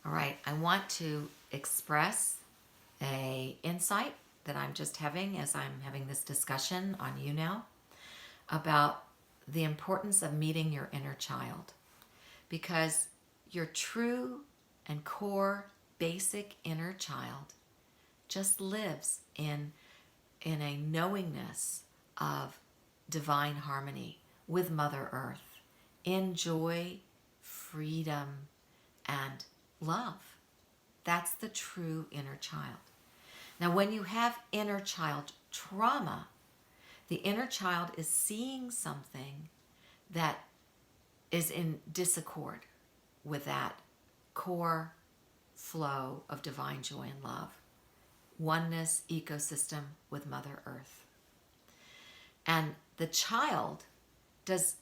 All right, I want to express a insight that I'm just having as I'm having this discussion on you now about the importance of meeting your inner child, because your true and core basic inner child just lives in a knowingness of divine harmony with Mother Earth, in joy, freedom, and love. That's the true inner child. Now, when you have inner child trauma, the inner child is seeing something that is in disaccord with that core flow of divine joy and love, oneness ecosystem with Mother Earth. And the child does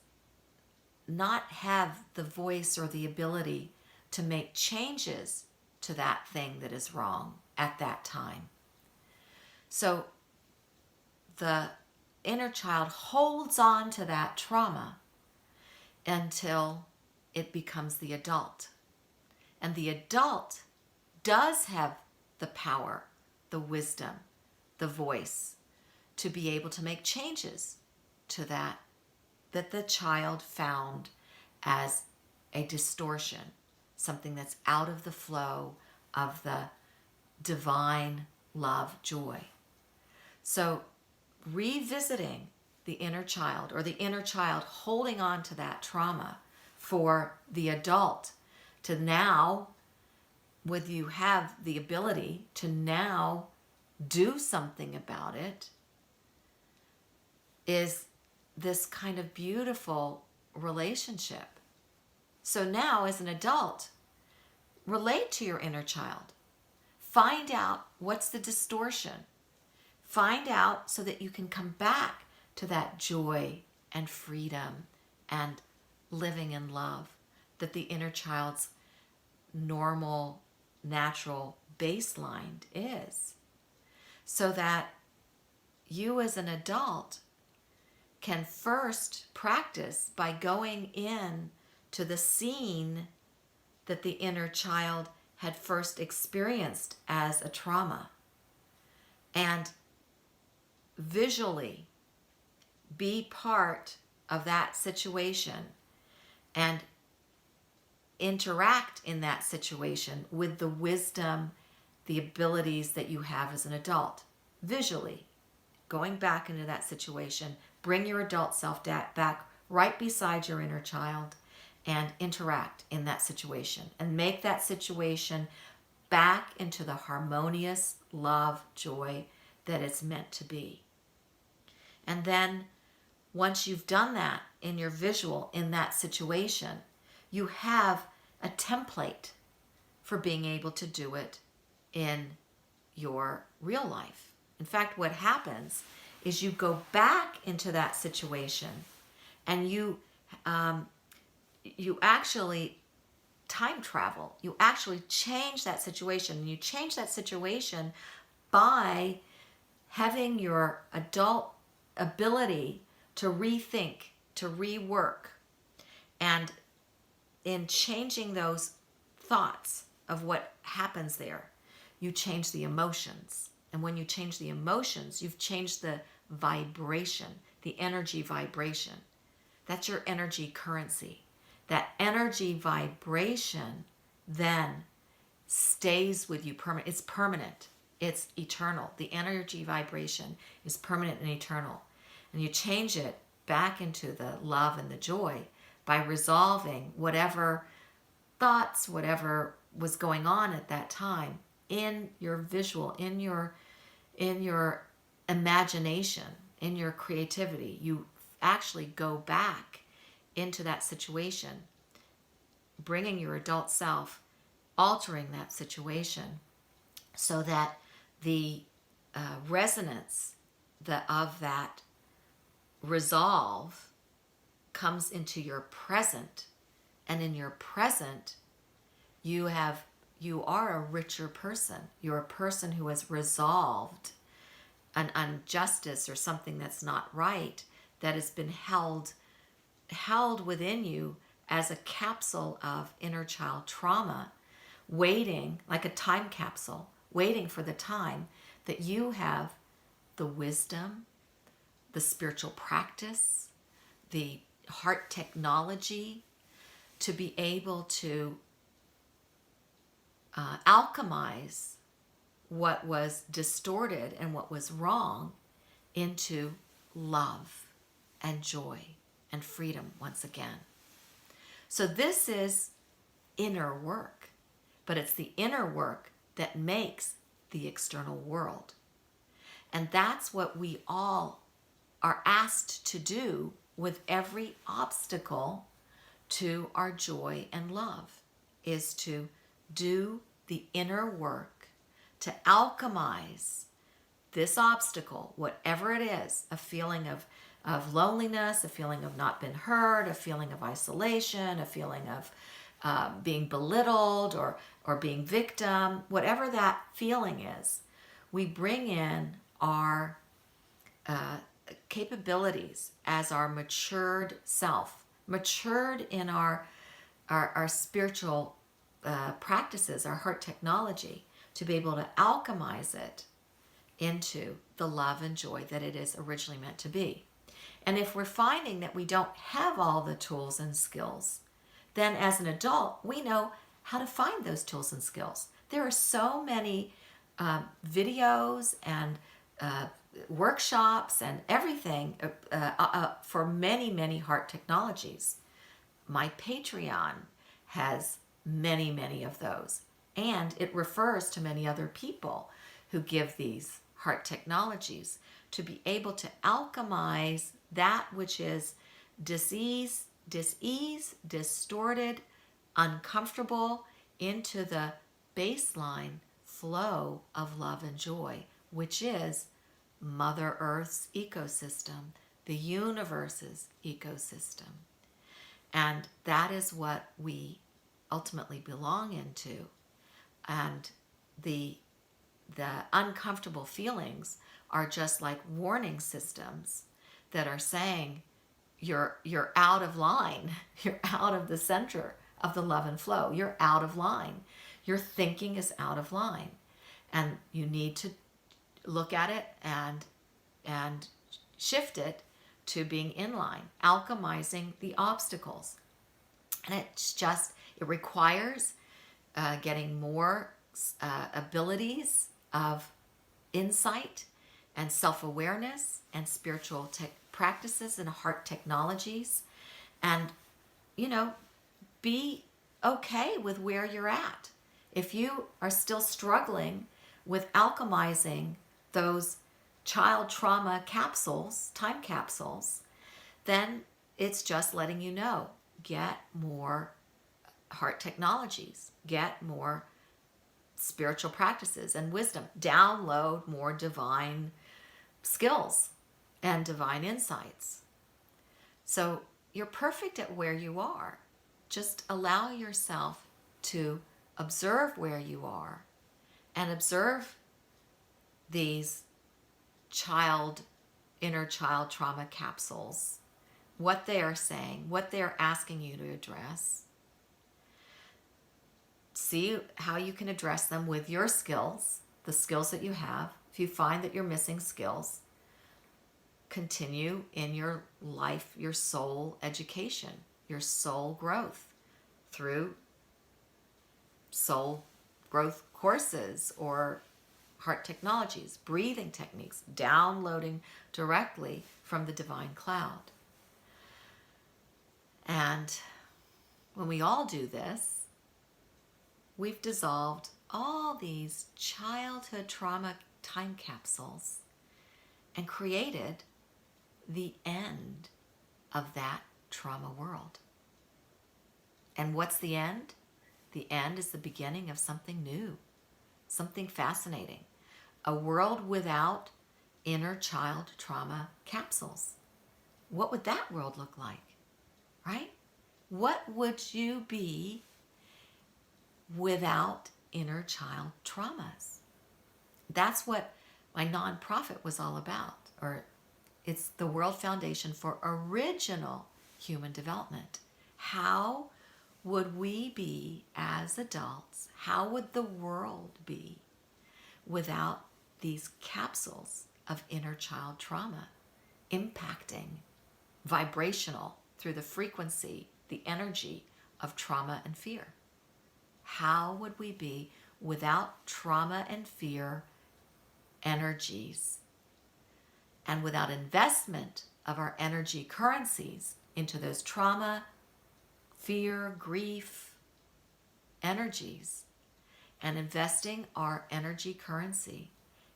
not have the voice or the ability to make changes to that thing that is wrong at that time. So the inner child holds on to that trauma until it becomes the adult. And the adult does have the power, the wisdom, the voice to be able to make changes to that the child found as a distortion, something that's out of the flow of the divine love, joy. So revisiting the inner child, or the inner child holding on to that trauma for the adult to now, with you have the ability to now do something about it, is this kind of beautiful relationship. So now, as an adult, relate to your inner child. Find out what's the distortion. Find out so that you can come back to that joy and freedom and living in love that the inner child's normal, natural baseline is. So that you as an adult can first practice by going in to the scene that the inner child had first experienced as a trauma, and visually be part of that situation and interact in that situation with the wisdom, the abilities that you have as an adult. Visually, going back into that situation, bring your adult self back right beside your inner child and interact in that situation and make that situation back into the harmonious love, joy that it's meant to be. And then once you've done that in your visual in that situation, you have a template for being able to do it in your real life. In fact, what happens is you go back into that situation and you actually time travel. You actually change that situation. And you change that situation by having your adult ability to rethink, to rework. And in changing those thoughts of what happens there, you change the emotions. And when you change the emotions, you've changed the vibration, the energy vibration. That's your energy currency. That energy vibration then stays with you permanent. It's permanent. It's eternal. The energy vibration is permanent and eternal. And you change it back into the love and the joy by resolving whatever thoughts, whatever was going on at that time in your visual, in your imagination, in your creativity. You actually go back into that situation, bringing your adult self, altering that situation so that the resonance of that resolve comes into your present. And in your present, you are a richer person. You're a person who has resolved an injustice or something that's not right, that has been held within you as a capsule of inner child trauma, waiting like a time capsule, waiting for the time that you have the wisdom, the spiritual practice, the heart technology to be able to alchemize what was distorted and what was wrong into love and joy and freedom once again. So this is inner work, but it's the inner work that makes the external world. And that's what we all are asked to do with every obstacle to our joy and love, is to do the inner work to alchemize this obstacle, whatever it is, a feeling of loneliness, a feeling of not being heard, a feeling of isolation, a feeling of being belittled or being victim, whatever that feeling is, we bring in our capabilities as our matured self, matured in our spiritual practices, our heart technology, to be able to alchemize it into the love and joy that it is originally meant to be. And if we're finding that we don't have all the tools and skills, then as an adult, we know how to find those tools and skills. There are so many videos and workshops and everything for many, many heart technologies. My Patreon has many, many of those. And it refers to many other people who give these heart technologies to be able to alchemize that which is disease, distorted, uncomfortable, into the baseline flow of love and joy, which is Mother Earth's ecosystem, the universe's ecosystem. And that is what we ultimately belong into. And the uncomfortable feelings are just like warning systems that are saying you're out of line. You're out of the center of the love and flow. You're out of line. Your thinking is out of line. And you need to look at it and shift it to being in line, alchemizing the obstacles. And it requires getting more abilities of insight and self-awareness and spiritual practices and heart technologies, and be okay with where you're at. If you are still struggling with alchemizing those child trauma capsules, time capsules, then it's just letting you know, get more heart technologies, get more spiritual practices and wisdom, download more divine skills and divine insights. So you're perfect at where you are. Just allow yourself to observe where you are and observe these inner child trauma capsules, what they are saying, what they are asking you to address. See how you can address them with your skills, the skills that you have. If you find that you're missing skills, continue in your life, your soul education, your soul growth through soul growth courses or heart technologies, breathing techniques, downloading directly from the divine cloud. And when we all do this, we've dissolved all these childhood trauma time capsules and created the end of that trauma world. And what's the end? The end is the beginning of something new, something fascinating. A world without inner child trauma capsules. What would that world look like? Right? What would you be without inner child traumas? That's what my nonprofit was all about. Or it's the World Foundation for Original Human Development. How would we be as adults? How would the world be without these capsules of inner child trauma impacting vibrational through the frequency, the energy of trauma and fear? How would we be without trauma and fear energies, and without investment of our energy currencies into those trauma, fear, grief energies, and investing our energy currency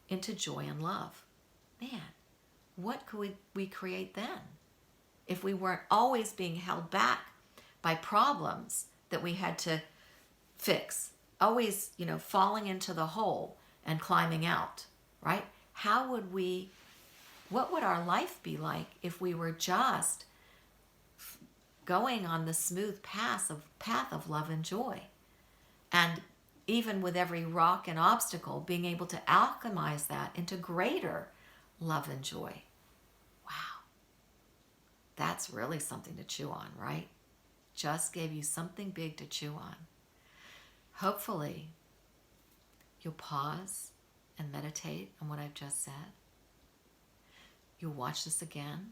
into joy and love? Man, what could we create then if we weren't always being held back by problems that we had to fix, always, falling into the hole and climbing out, right? What would our life be like if we were just going on the smooth path of love and joy? And even with every rock and obstacle, being able to alchemize that into greater love and joy. Wow. That's really something to chew on, right? Just gave you something big to chew on. Hopefully, you'll pause and meditate on what I've just said. You'll watch this again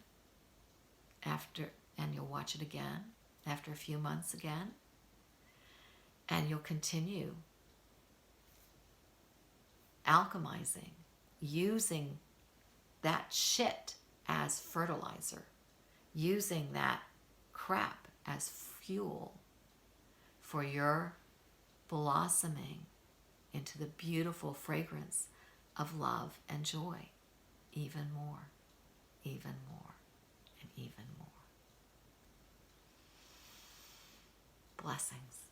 and you'll watch it again after a few months again. And you'll continue alchemizing, using that shit as fertilizer, using that crap as fuel for your blossoming into the beautiful fragrance of love and joy, even more, and even more. Blessings.